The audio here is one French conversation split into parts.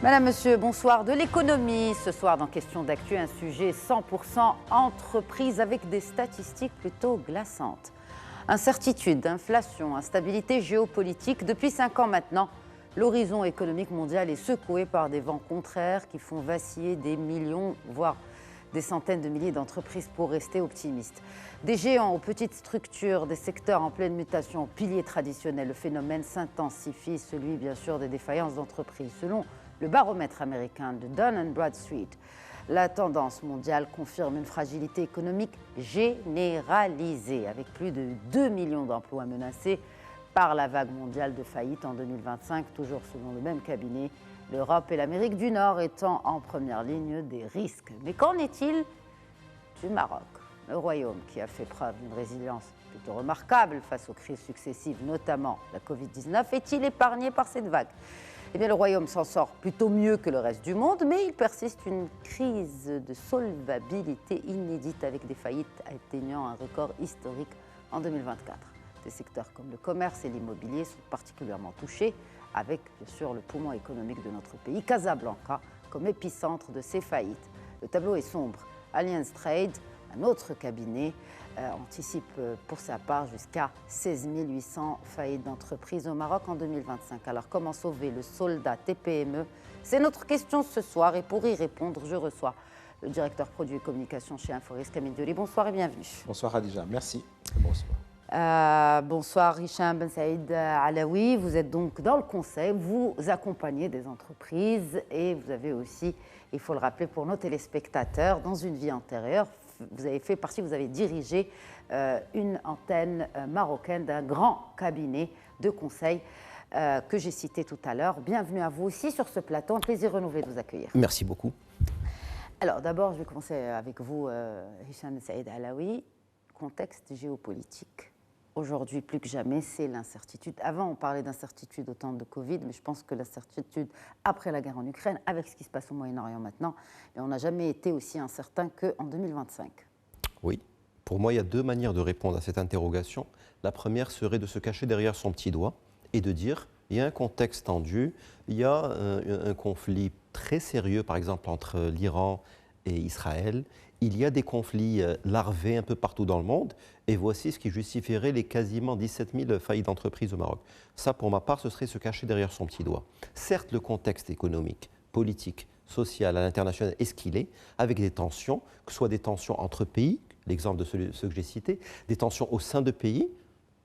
Madame, Monsieur, bonsoir. De l'économie, ce soir dans Question d'actu, un sujet 100% entreprise avec des statistiques plutôt glaçantes. Incertitude, inflation, instabilité géopolitique. Depuis 5 ans maintenant, l'horizon économique mondial est secoué par des vents contraires qui font vaciller des millions, voire des centaines de milliers d'entreprises pour rester optimistes. Des géants aux petites structures, des secteurs en pleine mutation, piliers traditionnels, le phénomène s'intensifie, celui bien sûr des défaillances d'entreprises. Selon le baromètre américain de Dun & Bradstreet, la tendance mondiale confirme une fragilité économique généralisée, avec plus de 2 millions d'emplois menacés par la vague mondiale de faillite en 2025, toujours selon le même cabinet, l'Europe et l'Amérique du Nord étant en première ligne des risques. Mais qu'en est-il du Maroc, le royaume qui a fait preuve d'une résilience plutôt remarquable face aux crises successives, notamment la Covid-19, est-il épargné par cette vague ? Eh bien, le royaume s'en sort plutôt mieux que le reste du monde, mais il persiste une crise de solvabilité inédite avec des faillites atteignant un record historique en 2024. Des secteurs comme le commerce et l'immobilier sont particulièrement touchés, avec bien sûr le poumon économique de notre pays, Casablanca, comme épicentre de ces faillites. Le tableau est sombre. Allianz Trade, un autre cabinet, anticipe pour sa part jusqu'à 16 800 faillites d'entreprises au Maroc en 2025. Alors comment sauver le soldat TPME? C'est notre question ce soir et pour y répondre, je reçois le directeur produits et communication chez Inforis, Amine Diori. Bonsoir et bienvenue. Bonsoir Khadija, merci. Bonsoir. Bonsoir Hicham Ben Saïd Alaoui, vous êtes donc dans le conseil, vous accompagnez des entreprises et vous avez aussi, il faut le rappeler pour nos téléspectateurs, dans une vie antérieure, vous avez dirigé une antenne marocaine d'un grand cabinet de conseil que j'ai cité tout à l'heure. Bienvenue à vous aussi sur ce plateau, un plaisir renouvelé de vous accueillir. Merci beaucoup. Alors d'abord, je vais commencer avec vous, Hicham Ben Saïd Alaoui, contexte géopolitique. Aujourd'hui, plus que jamais, c'est l'incertitude. Avant, on parlait d'incertitude au temps de Covid, mais je pense que l'incertitude après la guerre en Ukraine, avec ce qui se passe au Moyen-Orient maintenant, on n'a jamais été aussi incertain qu'en 2025. Oui. Pour moi, il y a deux manières de répondre à cette interrogation. La première serait de se cacher derrière son petit doigt et de dire il y a un contexte tendu, il y a un conflit très sérieux, par exemple, entre l'Iran et Israël. Il y a des conflits larvés un peu partout dans le monde, et voici ce qui justifierait les quasiment 17 000 faillites d'entreprises au Maroc. Ça, pour ma part, ce serait se cacher derrière son petit doigt. Certes, le contexte économique, politique, social, à l'international est ce qu'il est, avec des tensions, que ce soit des tensions entre pays, l'exemple de ceux que j'ai cités, des tensions au sein de pays.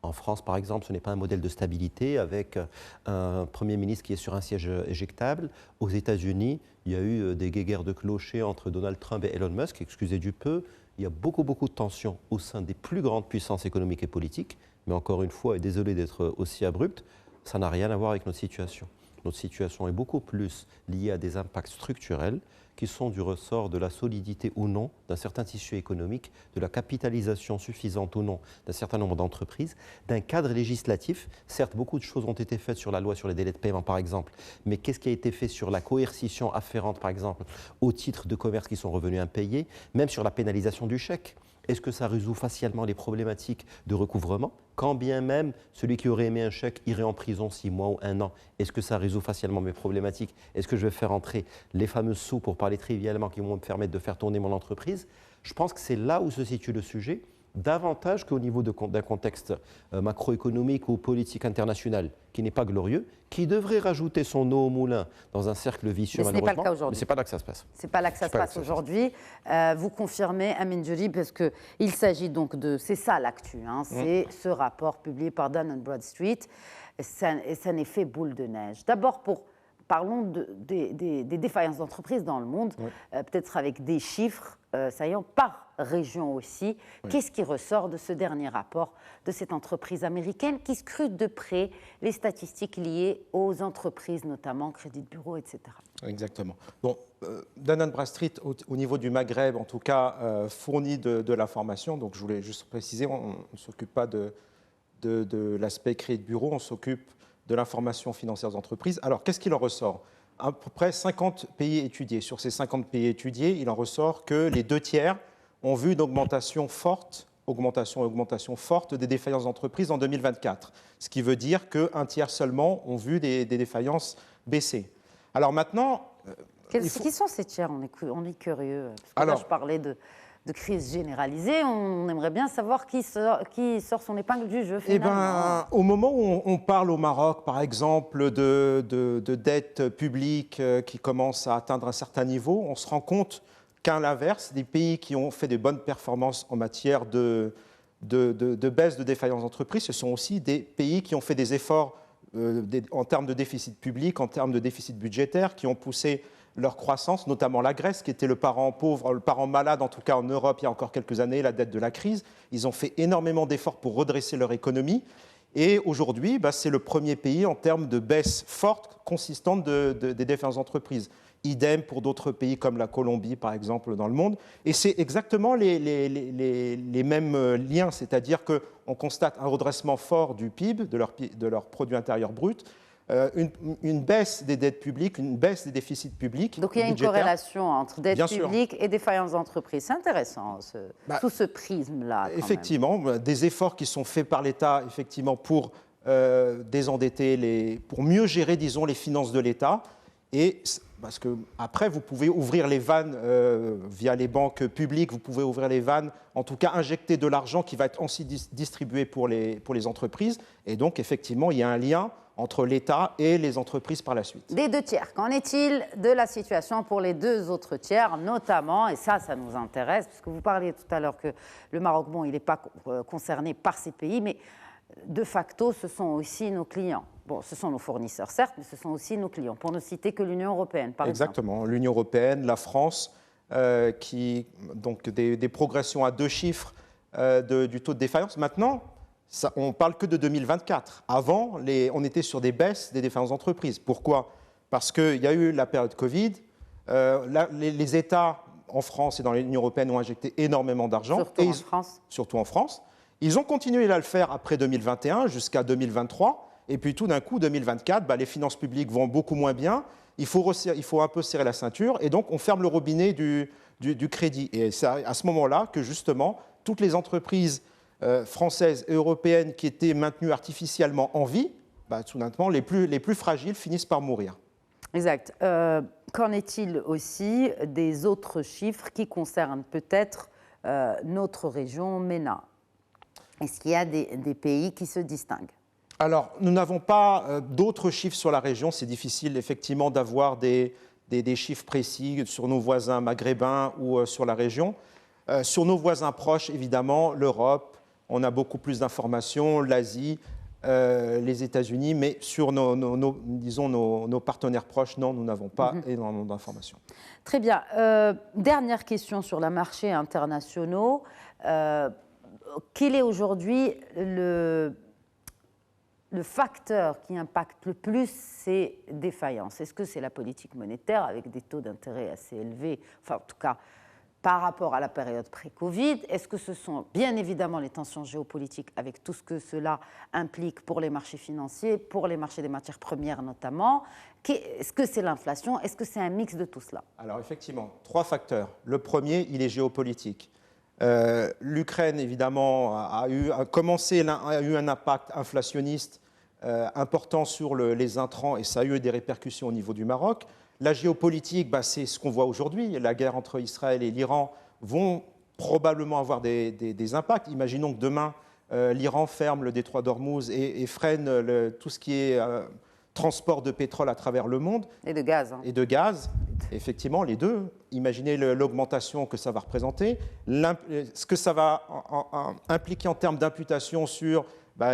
En France, par exemple, ce n'est pas un modèle de stabilité avec un Premier ministre qui est sur un siège éjectable. Aux États-Unis, il y a eu des guéguerres de clochers entre Donald Trump et Elon Musk, excusez du peu. Il y a beaucoup de tensions au sein des plus grandes puissances économiques et politiques. Mais encore une fois, et désolé d'être aussi abrupte, ça n'a rien à voir avec notre situation. Notre situation est beaucoup plus liée à des impacts structurels qui sont du ressort de la solidité ou non d'un certain tissu économique, de la capitalisation suffisante ou non d'un certain nombre d'entreprises, d'un cadre législatif. Certes, beaucoup de choses ont été faites sur la loi sur les délais de paiement, par exemple, mais qu'est-ce qui a été fait sur la coercition afférente, par exemple, aux titres de commerce qui sont revenus impayés, même sur la pénalisation du chèque? Est-ce que ça résout facialement les problématiques de recouvrement? Quand bien même celui qui aurait aimé un chèque irait en prison 6 mois ou 1 an, est-ce que ça résout facialement mes problématiques? Est-ce que je vais faire entrer les fameux sous, pour parler trivialement, qui vont me permettre de faire tourner mon entreprise? Je pense que c'est là où se situe le sujet, davantage qu'au niveau d'un contexte macroéconomique ou politique international qui n'est pas glorieux, qui devrait rajouter son eau au moulin dans un cercle vicieux, malheureusement. Mais ce n'est pas le cas aujourd'hui. Mais ce n'est pas là que ça se passe. C'est pas là que ça se passe aujourd'hui. Vous confirmez, Amine Diori, parce qu'il s'agit donc de... C'est ça l'actu, hein, c'est ce rapport publié par Dun & Bradstreet, et ça n'est fait boule de neige. D'abord, parlons des défaillances d'entreprises dans le monde, peut-être avec des chiffres, ça y est, par région aussi. Oui. Qu'est-ce qui ressort de ce dernier rapport de cette entreprise américaine qui scrute de près les statistiques liées aux entreprises, notamment crédit de bureau, etc. Exactement. Bon, Dun & Bradstreet, au niveau du Maghreb, en tout cas, fournit de l'information. Donc, je voulais juste préciser, on ne s'occupe pas de l'aspect crédit de bureau, on s'occupe de l'information financière des entreprises. Alors, qu'est-ce qu'il en ressort? À peu près 50 pays étudiés. Sur ces 50 pays étudiés, il en ressort que les 2/3 ont vu une augmentation forte des défaillances d'entreprises en 2024. Ce qui veut dire qu'un tiers seulement ont vu des défaillances baisser. Alors maintenant... Qui sont ces tiers? On est curieux. Parce que là, je parlais de crise généralisée. On aimerait bien savoir qui sort son épingle du jeu, finalement. Au moment où on parle au Maroc, par exemple, de dette publique qui commence à atteindre un certain niveau, on se rend compte qu'à l'inverse, des pays qui ont fait de bonnes performances en matière de baisse de défaillance d'entreprise, ce sont aussi des pays qui ont fait des efforts en termes de déficit public, en termes de déficit budgétaire, qui ont poussé leur croissance, notamment la Grèce, qui était le parent pauvre, le parent malade, en tout cas en Europe, il y a encore quelques années, la dette de la crise. Ils ont fait énormément d'efforts pour redresser leur économie. Et aujourd'hui, c'est le premier pays en termes de baisse forte, consistante des défaillances d'entreprises. Idem pour d'autres pays comme la Colombie, par exemple, dans le monde. Et c'est exactement les mêmes liens, c'est-à-dire qu'on constate un redressement fort du PIB, de leur produit intérieur brut, une baisse des dettes publiques, une baisse des déficits publics. Donc il y a une corrélation entre dette publique et défaillance d'entreprise. C'est intéressant, sous ce prisme-là. Effectivement, des efforts qui sont faits par l'État effectivement, pour désendetter, pour mieux gérer, disons, les finances de l'État. Et parce qu'après, vous pouvez ouvrir les vannes via les banques publiques, vous pouvez ouvrir les vannes, en tout cas injecter de l'argent qui va être aussi distribué pour les entreprises. Et donc, effectivement, il y a un lien entre l'État et les entreprises par la suite. Des deux tiers, qu'en est-il de la situation pour les deux autres tiers, notamment, et ça nous intéresse, puisque vous parliez tout à l'heure que le Maroc, il n'est pas concerné par ces pays, mais de facto, ce sont aussi nos clients. Bon, ce sont nos fournisseurs, certes, mais ce sont aussi nos clients, pour ne citer que l'Union européenne, par exemple. Exactement, l'Union européenne, la France, donc des progressions à 2 chiffres du taux de défaillance. Maintenant, on ne parle que de 2024. Avant, on était sur des baisses des défaillances d'entreprises. Pourquoi? Parce qu'il y a eu la période Covid. Les États en France et dans l'Union européenne ont injecté énormément d'argent. Surtout en France. Ils ont continué à le faire après 2021 jusqu'à 2023. Et puis tout d'un coup, 2024, les finances publiques vont beaucoup moins bien. Il faut un peu serrer la ceinture. Et donc, on ferme le robinet du crédit. Et c'est à ce moment-là que, justement, toutes les entreprises françaises et européennes qui étaient maintenues artificiellement en vie, soudainement, les plus fragiles finissent par mourir. Exact. Qu'en est-il aussi des autres chiffres qui concernent peut-être notre région MENA? Est-ce qu'il y a des pays qui se distinguent? Alors, nous n'avons pas d'autres chiffres sur la région. C'est difficile, effectivement, d'avoir des chiffres précis sur nos voisins maghrébins ou sur la région. Sur nos voisins proches, évidemment, l'Europe, on a beaucoup plus d'informations, l'Asie, les États-Unis, mais sur nos partenaires proches, non, nous n'avons pas énormément d'informations. Très bien. Dernière question sur les marchés internationaux. Quel est aujourd'hui le facteur qui impacte le plus ces défaillances? Est-ce que c'est la politique monétaire avec des taux d'intérêt assez élevés, enfin en tout cas par rapport à la période pré-Covid? Est-ce que ce sont bien évidemment les tensions géopolitiques avec tout ce que cela implique pour les marchés financiers, pour les marchés des matières premières notamment? Est-ce que c'est l'inflation? Est-ce que c'est un mix de tout cela? Alors effectivement, 3 facteurs. Le premier, il est géopolitique. L'Ukraine, évidemment, a eu un impact inflationniste important sur les intrants et ça a eu des répercussions au niveau du Maroc. La géopolitique, c'est ce qu'on voit aujourd'hui. La guerre entre Israël et l'Iran vont probablement avoir des impacts. Imaginons que demain, l'Iran ferme le détroit d'Ormuz et freine tout ce qui est transport de pétrole à travers le monde. Et de gaz. Et de gaz, effectivement, les deux. Imaginez l'augmentation que ça va représenter, ce que ça va impliquer en termes d'imputation sur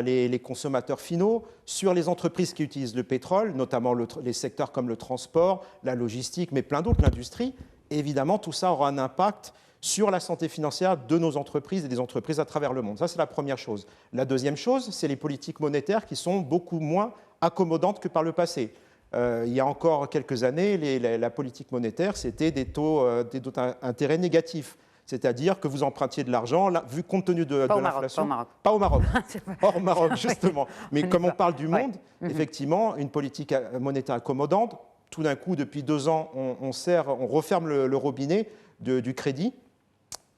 les consommateurs finaux, sur les entreprises qui utilisent le pétrole, notamment les secteurs comme le transport, la logistique, mais plein d'autres, l'industrie. Et évidemment, tout ça aura un impact sur la santé financière de nos entreprises et des entreprises à travers le monde. Ça, c'est la première chose. La deuxième chose, c'est les politiques monétaires qui sont beaucoup moins accommodantes que par le passé. Il y a encore quelques années, la politique monétaire, c'était des taux d'intérêt négatifs. C'est-à-dire que vous empruntiez de l'argent, vu compte tenu de l'inflation. Pas au Maroc. Hors Maroc, justement. Mais comme on parle du monde, effectivement, une politique monétaire accommodante, tout d'un coup, depuis 2 ans, on referme le robinet du crédit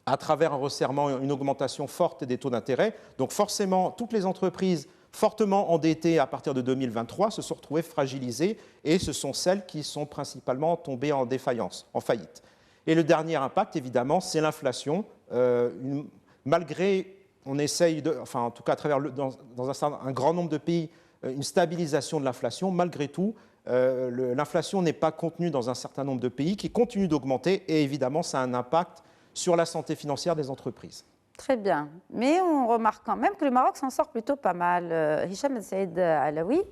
à travers un resserrement, une augmentation forte des taux d'intérêt. Donc forcément, toutes les entreprises fortement endettées à partir de 2023 se sont retrouvées fragilisées et ce sont celles qui sont principalement tombées en défaillance, en faillite. Et le dernier impact, évidemment, c'est l'inflation. Malgré, on essaye, enfin en tout cas à travers dans un grand nombre de pays, une stabilisation de l'inflation, malgré tout, l'inflation n'est pas contenue dans un certain nombre de pays qui continuent d'augmenter et évidemment, ça a un impact sur la santé financière des entreprises. Très bien. Mais on remarque quand même que le Maroc s'en sort plutôt pas mal. Hicham Ben Saïd Alaoui,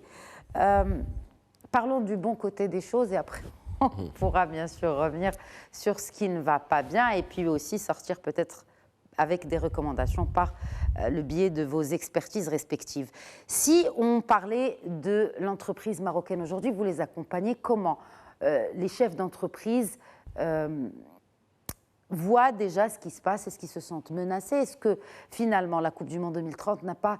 parlons du bon côté des choses et après on pourra bien sûr revenir sur ce qui ne va pas bien et puis aussi sortir peut-être avec des recommandations par le biais de vos expertises respectives. Si on parlait de l'entreprise marocaine aujourd'hui, vous les accompagnez comment? Les chefs d'entreprise voient déjà ce qui se passe, est-ce qu'ils se sentent menacés? Est-ce que finalement la Coupe du Monde 2030 n'a pas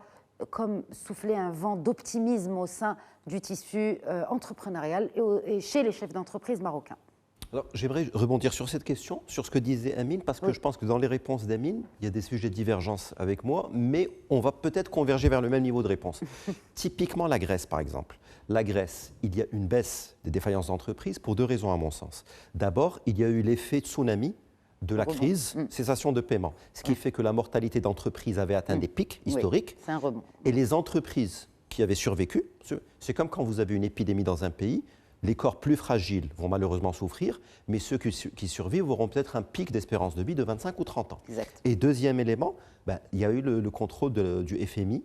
comme soufflé un vent d'optimisme au sein du tissu entrepreneurial et chez les chefs d'entreprise marocains? Alors, j'aimerais rebondir sur cette question, sur ce que disait Amine, parce que je pense que dans les réponses d'Amine, il y a des sujets de divergence avec moi, mais on va peut-être converger vers le même niveau de réponse. Typiquement la Grèce, par exemple. La Grèce, il y a une baisse des défaillances d'entreprise pour deux raisons, à mon sens. D'abord, il y a eu l'effet tsunami de la crise, cessation de paiement, ce qui fait que la mortalité d'entreprises avait atteint des pics historiques. C'est un rebond. Et les entreprises qui avaient survécu, c'est comme quand vous avez une épidémie dans un pays, les corps plus fragiles vont malheureusement souffrir, mais ceux qui survivent auront peut-être un pic d'espérance de vie de 25 ou 30 ans. Exact. Et deuxième élément, il y a eu le contrôle du FMI,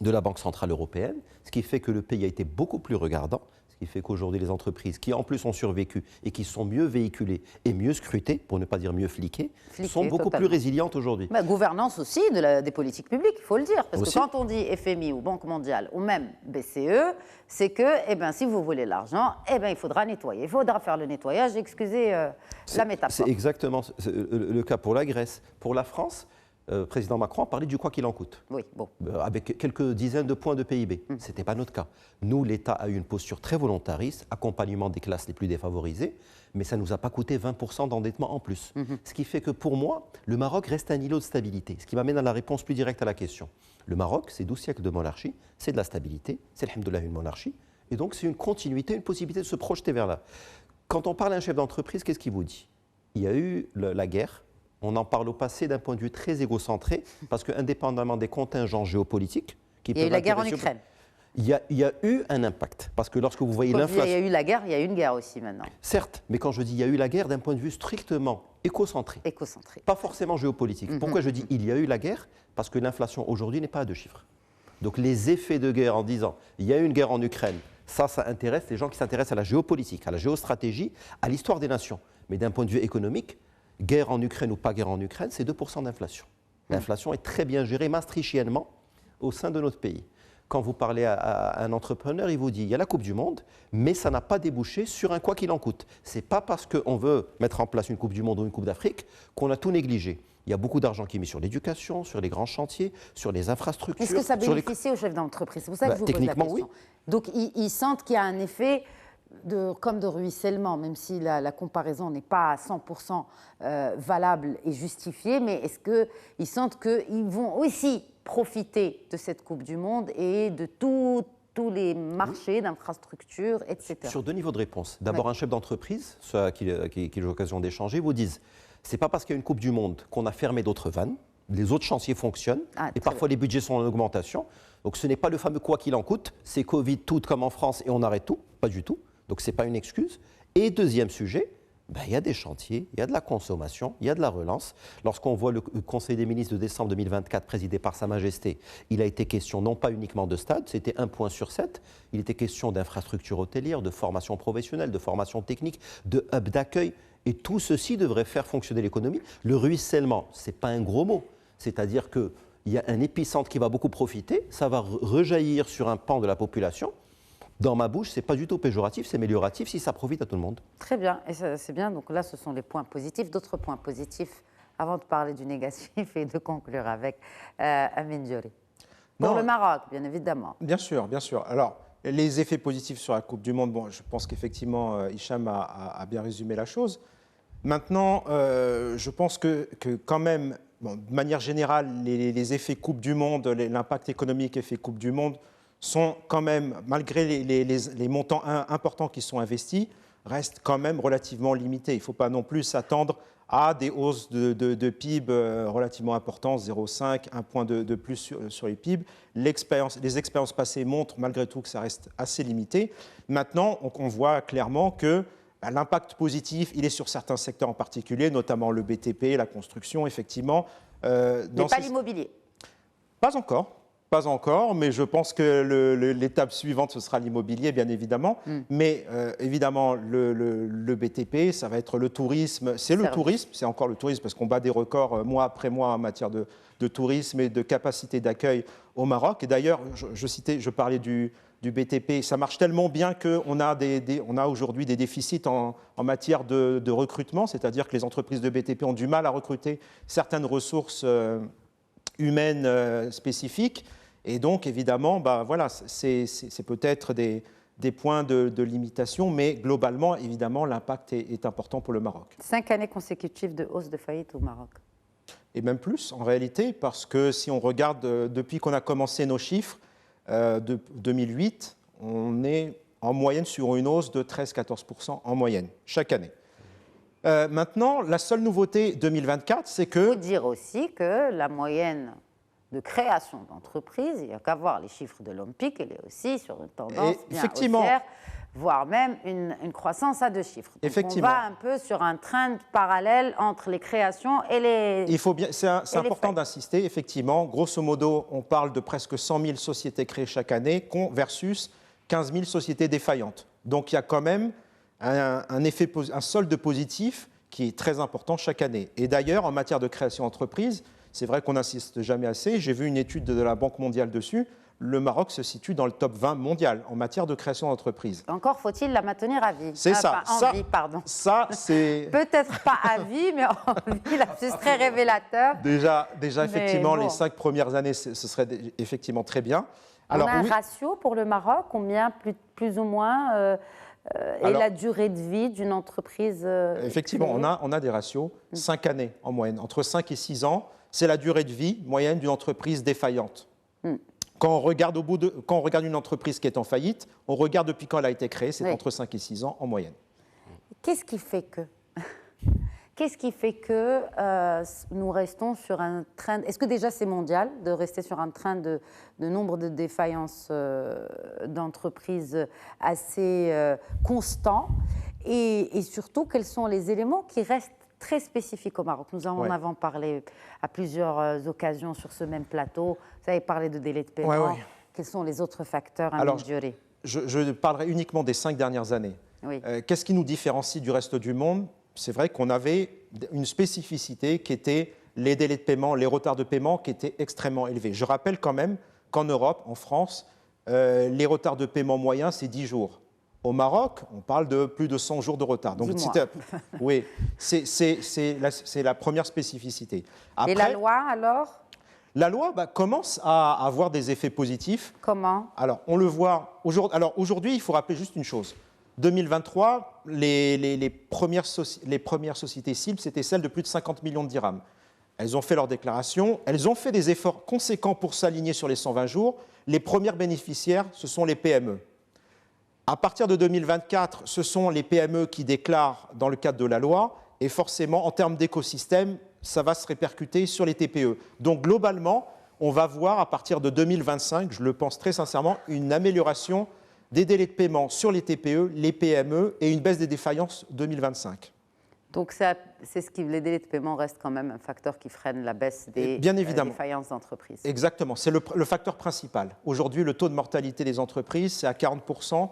de la Banque Centrale Européenne, ce qui fait que le pays a été beaucoup plus regardant, ce qui fait qu'aujourd'hui les entreprises qui en plus ont survécu et qui sont mieux véhiculées et mieux scrutées, pour ne pas dire mieux fliquées, sont beaucoup plus résilientes aujourd'hui. Gouvernance aussi des politiques publiques, il faut le dire, parce que quand on dit FMI ou Banque mondiale ou même BCE, c'est que si vous voulez l'argent, il faudra nettoyer, il faudra faire le nettoyage, excusez la métaphore. C'est exactement le cas pour la Grèce. Pour la France, président Macron a parlé du quoi qu'il en coûte, avec quelques dizaines de points de PIB. Ce n'était pas notre cas. Nous, l'État a eu une posture très volontariste, accompagnement des classes les plus défavorisées, mais ça ne nous a pas coûté 20% d'endettement en plus. Ce qui fait que pour moi, le Maroc reste un îlot de stabilité, ce qui m'amène à la réponse plus directe à la question. Le Maroc, c'est 12 siècles de monarchie, c'est de la stabilité, c'est alhamdoulilah une monarchie, et donc c'est une continuité, une possibilité de se projeter vers là. Quand on parle à un chef d'entreprise, qu'est-ce qu'il vous dit? Il y a eu la guerre. On en parle au passé d'un point de vue très égocentré, parce qu'indépendamment des contingents géopolitiques... Il y a eu la guerre en Ukraine. Il y a eu un impact, parce que lorsque vous voyez l'inflation... Il y a eu la guerre, il y a eu une guerre aussi maintenant. Certes, mais quand je dis il y a eu la guerre d'un point de vue strictement écocentré, pas forcément géopolitique. Pourquoi je dis il y a eu la guerre? Parce que l'inflation aujourd'hui n'est pas à 2 chiffres. Donc les effets de guerre en disant il y a eu une guerre en Ukraine, ça intéresse les gens qui s'intéressent à la géopolitique, à la géostratégie, à l'histoire des nations. Mais d'un point de vue économique, guerre en Ukraine ou pas guerre en Ukraine, c'est 2% d'inflation. L'inflation est très bien gérée maastrichtiennement au sein de notre pays. Quand vous parlez à un entrepreneur, il vous dit il y a la Coupe du Monde, mais ça n'a pas débouché sur un quoi qu'il en coûte. Ce n'est pas parce qu'on veut mettre en place une Coupe du Monde ou une Coupe d'Afrique qu'on a tout négligé. Il y a beaucoup d'argent qui est mis sur l'éducation, sur les grands chantiers, sur les infrastructures. Est-ce que ça bénéficie aux chefs d'entreprise? C'est pour ça que je vous pose la question. Oui. Donc ils sentent qu'il y a un effet comme de ruissellement, même si la comparaison n'est pas à 100% valable et justifiée, mais est-ce qu'ils sentent qu'ils vont aussi profiter de cette Coupe du Monde et de tous les marchés d'infrastructures, etc. Sur 2 niveaux de réponse. D'abord, un chef d'entreprise, ceux à qui j'ai l'occasion d'échanger, vous disent c'est pas parce qu'il y a une Coupe du Monde qu'on a fermé d'autres vannes, les autres chantiers fonctionnent, et parfois les budgets sont en augmentation. Donc ce n'est pas le fameux quoi qu'il en coûte, c'est Covid tout comme en France et on arrête tout, pas du tout. Donc ce n'est pas une excuse. Et deuxième sujet, il y a des chantiers, il y a de la consommation, il y a de la relance. Lorsqu'on voit le Conseil des ministres de décembre 2024 présidé par Sa Majesté, il a été question non pas uniquement de stade, c'était 1 point sur 7, il était question d'infrastructures hôtelières, de formation professionnelle, de formation technique, de hub d'accueil. Et tout ceci devrait faire fonctionner l'économie. Le ruissellement, ce n'est pas un gros mot. C'est-à-dire qu'il y a un épicentre qui va beaucoup profiter, ça va rejaillir sur un pan de la population. Dans ma bouche, ce n'est pas du tout péjoratif, c'est amélioratif si ça profite à tout le monde. Très bien, et c'est bien. Donc là, ce sont les points positifs. D'autres points positifs, avant de parler du négatif et de conclure avec Amine Djouri. Pour le Maroc, bien évidemment. Bien sûr, bien sûr. Alors, les effets positifs sur la Coupe du Monde, je pense qu'effectivement, Hicham a bien résumé la chose. Maintenant, je pense que quand même, de manière générale, les effets Coupe du Monde, l'impact économique effet Coupe du Monde sont quand même, malgré les montants importants qui sont investis, restent quand même relativement limités. Il ne faut pas non plus s'attendre à des hausses de PIB relativement importantes, 0,5, 1 point de plus sur les PIB. Les expériences passées montrent malgré tout que ça reste assez limité. Maintenant, on voit clairement que l'impact positif, il est sur certains secteurs en particulier, notamment le BTP, la construction, effectivement. Mais pas l'immobilier. Pas encore, mais je pense que l'étape suivante, ce sera l'immobilier, bien évidemment. Mais évidemment, le BTP, ça va être le tourisme. C'est le tourisme, c'est encore le tourisme, parce qu'on bat des records mois après mois en matière de tourisme et de capacité d'accueil au Maroc. Et d'ailleurs, je parlais du BTP, ça marche tellement bien qu'on a aujourd'hui des déficits en matière de recrutement, c'est-à-dire que les entreprises de BTP ont du mal à recruter certaines ressources humaines spécifiques. Et donc, évidemment, voilà, c'est peut-être des points de limitation, mais globalement, évidemment, l'impact est important pour le Maroc. 5 années consécutives de hausse de faillite au Maroc. Et même plus, en réalité, parce que si on regarde depuis qu'on a commencé nos chiffres, de 2008, on est en moyenne sur une hausse de 13-14% en moyenne, chaque année. Maintenant, la seule nouveauté 2024, c'est que... Il faut dire aussi que la moyenne de création d'entreprises, il n'y a qu'à voir les chiffres de l'OMPIC, elle est aussi sur une tendance bien haussière, voire même une croissance à 2 chiffres. Donc effectivement. On va un peu sur un trend parallèle entre les créations et les... C'est important d'insister, effectivement. Grosso modo, on parle de presque 100 000 sociétés créées chaque année versus 15 000 sociétés défaillantes. Donc il y a quand même un solde positif qui est très important chaque année. Et d'ailleurs, en matière de création d'entreprise, c'est vrai qu'on n'insiste jamais assez. J'ai vu une étude de la Banque mondiale dessus. Le Maroc se situe dans le top 20 mondial en matière de création d'entreprise. Encore faut-il la maintenir à vie. C'est ça. En vie, pardon. Ça, c'est... Peut-être pas à vie, mais en vie, là, c'est très révélateur. Déjà effectivement, les 5 premières années, ce serait effectivement très bien. Alors, on a un ratio pour le Maroc, combien plus ou moins est la durée de vie d'une entreprise effectivement, on a des ratios, 5 années en moyenne. Entre 5 et 6 ans, c'est la durée de vie moyenne d'une entreprise défaillante. Quand on regarde une entreprise qui est en faillite, on regarde depuis quand elle a été créée, c'est entre 5 et 6 ans en moyenne. Qu'est-ce qui fait que nous restons sur un trend? Est-ce que déjà c'est mondial de rester sur un trend de nombre de défaillances d'entreprises assez constant et surtout, quels sont les éléments qui restent très spécifiques au Maroc? Nous en avons parlé à plusieurs occasions sur ce même plateau. Vous avez parlé de délai de paiement. Quels sont les autres facteurs à mesurer? Je parlerai uniquement des 5 dernières années. Qu'est-ce qui nous différencie du reste du monde? C'est vrai qu'on avait une spécificité qui était les délais de paiement, les retards de paiement qui étaient extrêmement élevés. Je rappelle quand même qu'en Europe, en France, les retards de paiement moyens, c'est 10 jours. Au Maroc, on parle de plus de 100 jours de retard. Donc, oui, c'est la première spécificité. Après, et la loi, alors? La loi commence à avoir des effets positifs. Comment? Alors, on le voit aujourd'hui, il faut rappeler juste une chose. 2023, les premières sociétés cibles, c'était celles de plus de 50 millions de dirhams. Elles ont fait leur déclaration, elles ont fait des efforts conséquents pour s'aligner sur les 120 jours. Les premières bénéficiaires, ce sont les PME. À partir de 2024, ce sont les PME qui déclarent dans le cadre de la loi, et forcément, en termes d'écosystème, ça va se répercuter sur les TPE. Donc, globalement, on va voir à partir de 2025, je le pense très sincèrement, une amélioration des délais de paiement sur les TPE, les PME et une baisse des défaillances 2025. Donc, les délais de paiement restent quand même un facteur qui freine la baisse des défaillances d'entreprises. Exactement, c'est le facteur principal. Aujourd'hui, le taux de mortalité des entreprises, c'est à 40%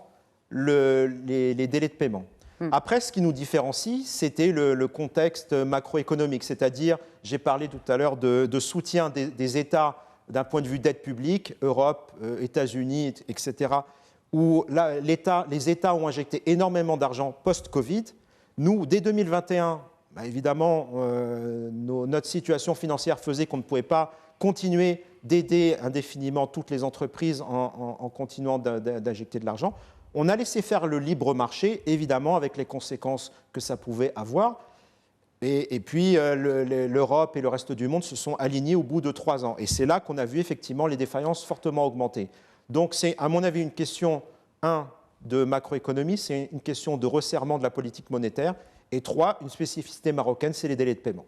les délais de paiement. Après, ce qui nous différencie, c'était le contexte macroéconomique, c'est-à-dire, j'ai parlé tout à l'heure de soutien des États d'un point de vue d'aide publique, Europe, États-Unis, etc., où là, les États ont injecté énormément d'argent post-Covid. Nous, dès 2021, évidemment, notre situation financière faisait qu'on ne pouvait pas continuer d'aider indéfiniment toutes les entreprises en continuant d'injecter de l'argent. On a laissé faire le libre marché, évidemment, avec les conséquences que ça pouvait avoir. Et puis, l'Europe et le reste du monde se sont alignés au bout de 3 ans. Et c'est là qu'on a vu effectivement les défaillances fortement augmenter. Donc, c'est, à mon avis, une question, de macroéconomie, c'est une question de resserrement de la politique monétaire. Et 3, une spécificité marocaine, c'est les délais de paiement.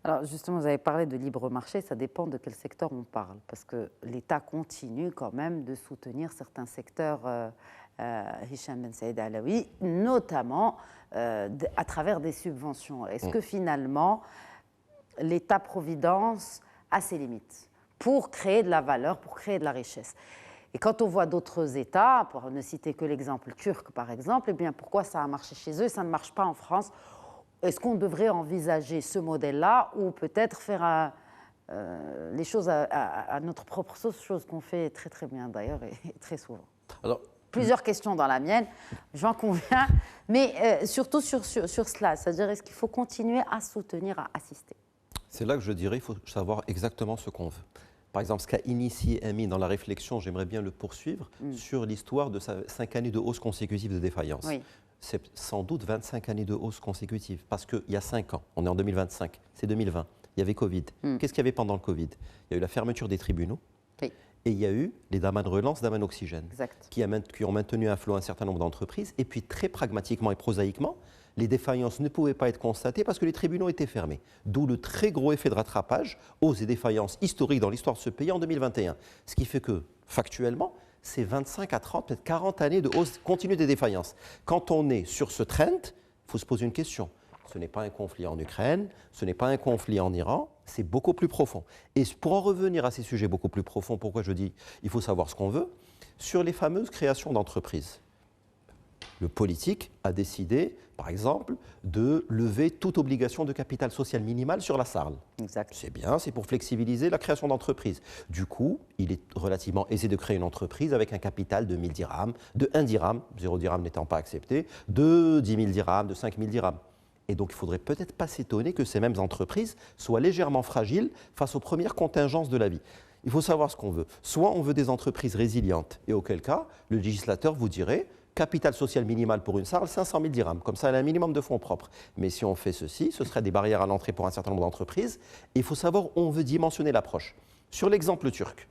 Alors justement, vous avez parlé de libre marché, ça dépend de quel secteur on parle, parce que l'État continue quand même de soutenir certains secteurs, Hicham Ben Saïd Alaoui, notamment à travers des subventions. Est-ce que finalement, l'État-providence a ses limites pour créer de la valeur, pour créer de la richesse? Et quand on voit d'autres États, pour ne citer que l'exemple turc par exemple, eh bien pourquoi ça a marché chez eux et ça ne marche pas en France? Est-ce qu'on devrait envisager ce modèle-là ou peut-être faire les choses à notre propre sauce, chose qu'on fait très très bien d'ailleurs et très souvent? Alors, plusieurs questions dans la mienne, j'en conviens, mais surtout sur cela, c'est-à-dire est-ce qu'il faut continuer à soutenir, à assister? c'est là que je dirais qu'il faut savoir exactement ce qu'on veut. Par exemple, ce qu'a initié Amine dans la réflexion, j'aimerais bien le poursuivre sur l'histoire de 5 années de hausse consécutive de défaillance. Oui. C'est sans doute 25 années de hausse consécutive, parce qu'il y a 5 ans, on est en 2025, c'est 2020, il y avait Covid. Qu'est-ce qu'il y avait pendant le Covid? Il y a eu la fermeture des tribunaux, Oui. et il y a eu les Daman Relance, Daman Oxygène, Exact. qui ont maintenu à flot un certain nombre d'entreprises, et puis très pragmatiquement et prosaïquement, les défaillances ne pouvaient pas être constatées parce que les tribunaux étaient fermés. D'où le très gros effet de rattrapage, hausse et défaillances historiques dans l'histoire de ce pays en 2021. Ce qui fait que, factuellement, c'est 25 à 30, peut-être 40 années de hausse continue des défaillances. Quand on est sur ce trend, il faut se poser une question. Ce n'est pas un conflit en Ukraine, ce n'est pas un conflit en Iran, c'est beaucoup plus profond. Et pour en revenir à ces sujets beaucoup plus profonds, pourquoi je dis il faut savoir ce qu'on veut, sur les fameuses créations d'entreprises. Le politique a décidé, par exemple, de lever toute obligation de capital social minimal sur la Sarl. Exact. C'est bien, c'est pour flexibiliser la création d'entreprises. Du coup, il est relativement aisé de créer une entreprise avec un capital de 1000 dirhams, de 1 dirham, 0 dirham n'étant pas accepté, de 10 000 dirhams, de 5 000 dirhams. Et donc, il ne faudrait peut-être pas s'étonner que ces mêmes entreprises soient légèrement fragiles face aux premières contingences de la vie. Il faut savoir ce qu'on veut. Soit on veut des entreprises résilientes, et auquel cas, le législateur vous dirait capital social minimal pour une SARL, 500 000 dirhams. Comme ça, elle a un minimum de fonds propres. Mais si on fait ceci, ce serait des barrières à l'entrée pour un certain nombre d'entreprises. Et il faut savoir où on veut dimensionner l'approche. Sur l'exemple turc,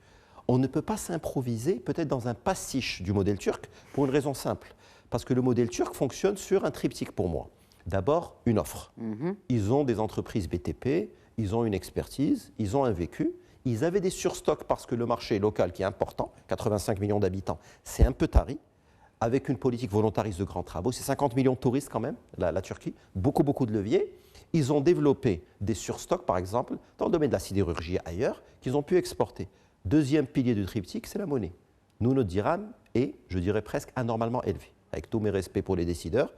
on ne peut pas s'improviser peut-être dans un pastiche du modèle turc pour une raison simple. Parce que le modèle turc fonctionne sur un triptyque pour moi. D'abord, une offre. Ils ont des entreprises BTP, ils ont une expertise, ils ont un vécu. Ils avaient des surstocks parce que le marché local qui est important, 85 millions d'habitants, c'est un peu tari. Avec une politique volontariste de grands travaux. C'est 50 millions de touristes quand même, la Turquie, beaucoup de leviers. Ils ont développé des surstocks, par exemple, dans le domaine de la sidérurgie ailleurs, qu'ils ont pu exporter. Deuxième pilier du triptyque, c'est la monnaie. Nous, notre dirham est, je dirais, presque anormalement élevé, avec tous mes respects pour les décideurs.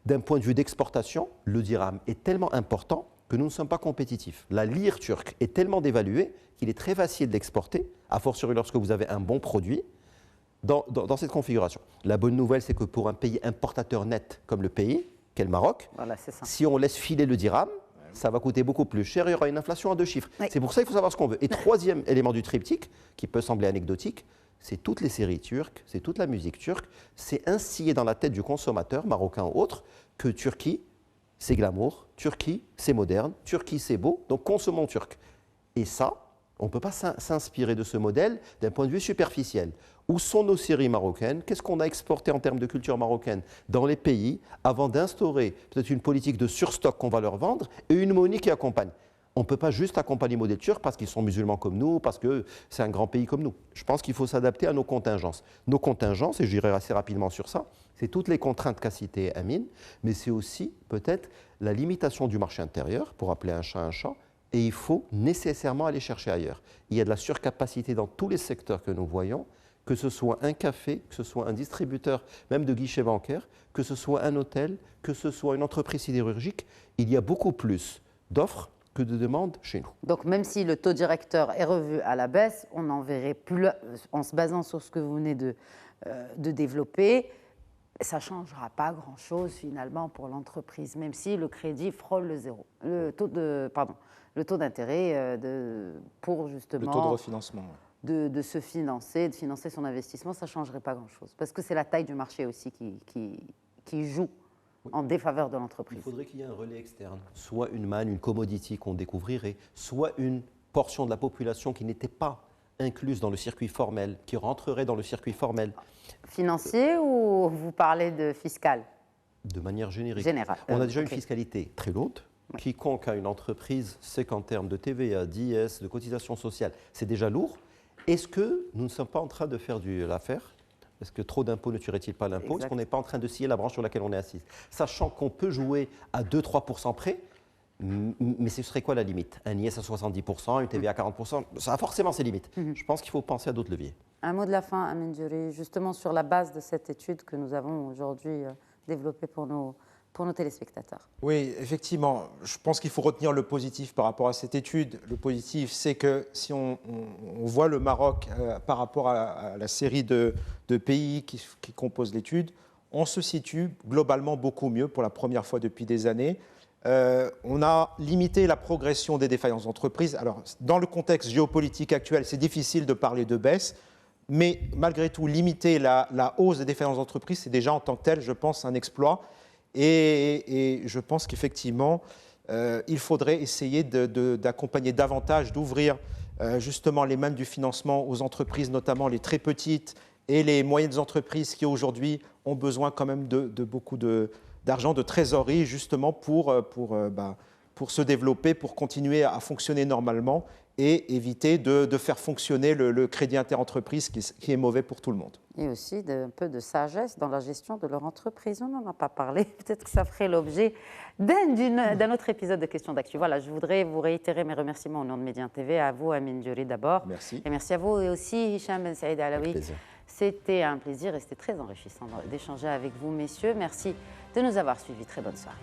D'un point de vue d'exportation, le dirham est tellement important que nous ne sommes pas compétitifs. La lire turque est tellement dévaluée qu'il est très facile d'exporter, a fortiori lorsque vous avez un bon produit, dans cette configuration. La bonne nouvelle, c'est que pour un pays importateur net comme le pays, qu'est le Maroc, voilà, c'est ça. Si on laisse filer le dirham, ça va coûter beaucoup plus cher et il y aura une inflation à 2 chiffres. Oui. C'est pour ça qu'il faut savoir ce qu'on veut. Et troisième élément du triptyque, qui peut sembler anecdotique, c'est toutes les séries turques, c'est toute la musique turque, c'est instillé dans la tête du consommateur, marocain ou autre, que Turquie, c'est glamour, Turquie, c'est moderne, Turquie, c'est beau, donc consommons turc. Et ça, on ne peut pas s'inspirer de ce modèle d'un point de vue superficiel. Où sont nos séries marocaines? Qu'est-ce qu'on a exporté en termes de culture marocaine dans les pays avant d'instaurer peut-être une politique de surstock qu'on va leur vendre et une monnaie qui accompagne? On ne peut pas juste accompagner le modèle turc parce qu'ils sont musulmans comme nous, parce que c'est un grand pays comme nous. Je pense qu'il faut s'adapter à nos contingences. Nos contingences, et je dirai assez rapidement sur ça, c'est toutes les contraintes qu'a citées Amine, mais c'est aussi peut-être la limitation du marché intérieur, pour appeler un chat, et il faut nécessairement aller chercher ailleurs. Il y a de la surcapacité dans tous les secteurs que nous voyons, que ce soit un café, que ce soit un distributeur, même de guichet bancaire, que ce soit un hôtel, que ce soit une entreprise sidérurgique, il y a beaucoup plus d'offres que de demandes chez nous. Donc même si le taux directeur est revu à la baisse, on n'en verrait plus, en se basant sur ce que vous venez de développer, ça ne changera pas grand-chose finalement pour l'entreprise, même si le crédit frôle le zéro. Le taux d'intérêt pour justement... Le taux de refinancement. De se financer, de financer son investissement, ça ne changerait pas grand-chose. Parce que c'est la taille du marché aussi qui joue en défaveur de Il l'entreprise. faudrait qu'il y ait un relais externe, soit une manne, une commodity qu'on découvrirait, soit une portion de la population qui n'était pas incluse dans le circuit formel, qui rentrerait dans le circuit formel. Financier ou vous parlez de fiscal? De manière générique. Générale. On a déjà Ok. une fiscalité très lourde. Oui. Quiconque a une entreprise sait qu'en termes de TVA, d'IS, de cotisation sociale, c'est déjà lourd. Est-ce que nous ne sommes pas en train de faire l'affaire? Est-ce que trop d'impôts ne tuerait-il pas l'impôt? Est-ce Exact. qu'on n'est pas en train de scier la branche sur laquelle on est assis? Sachant qu'on peut jouer à 2-3% près, mais ce serait quoi la limite? Un IS à 70%, une TVA à 40%, ça a forcément ses limites. Je pense qu'il faut penser à d'autres leviers. Un mot de la fin, Amine Djouri, justement sur la base de cette étude que nous avons aujourd'hui développée pour nos téléspectateurs. Oui, effectivement, je pense qu'il faut retenir le positif par rapport à cette étude. Le positif, c'est que si on voit le Maroc par rapport à la série de pays qui composent l'étude, on se situe globalement beaucoup mieux pour la première fois depuis des années. On a limité la progression des défaillances d'entreprises. Alors, dans le contexte géopolitique actuel, c'est difficile de parler de baisse, mais malgré tout, limiter la hausse des défaillances d'entreprises, c'est déjà en tant que tel, je pense, un exploit. Et je pense qu'effectivement, il faudrait essayer d'accompagner davantage, d'ouvrir justement les mannes du financement aux entreprises, notamment les très petites et les moyennes entreprises qui aujourd'hui ont besoin quand même de beaucoup d'argent, de trésorerie, justement pour se développer, pour continuer à fonctionner normalement et éviter de faire fonctionner le crédit interentreprise qui est mauvais pour tout le monde. Et aussi un peu de sagesse dans la gestion de leur entreprise. On n'en a pas parlé, peut-être que ça ferait l'objet d'un autre épisode de Questions d'Actu. Voilà, je voudrais vous réitérer mes remerciements au nom de Médien TV, à vous, Amine Djouri d'abord. Merci. Et merci à vous et aussi Hicham Ben Saïd Alaoui. Plaisir. C'était un plaisir et c'était très enrichissant d'échanger avec vous, messieurs. Merci de nous avoir suivis. Très bonne soirée.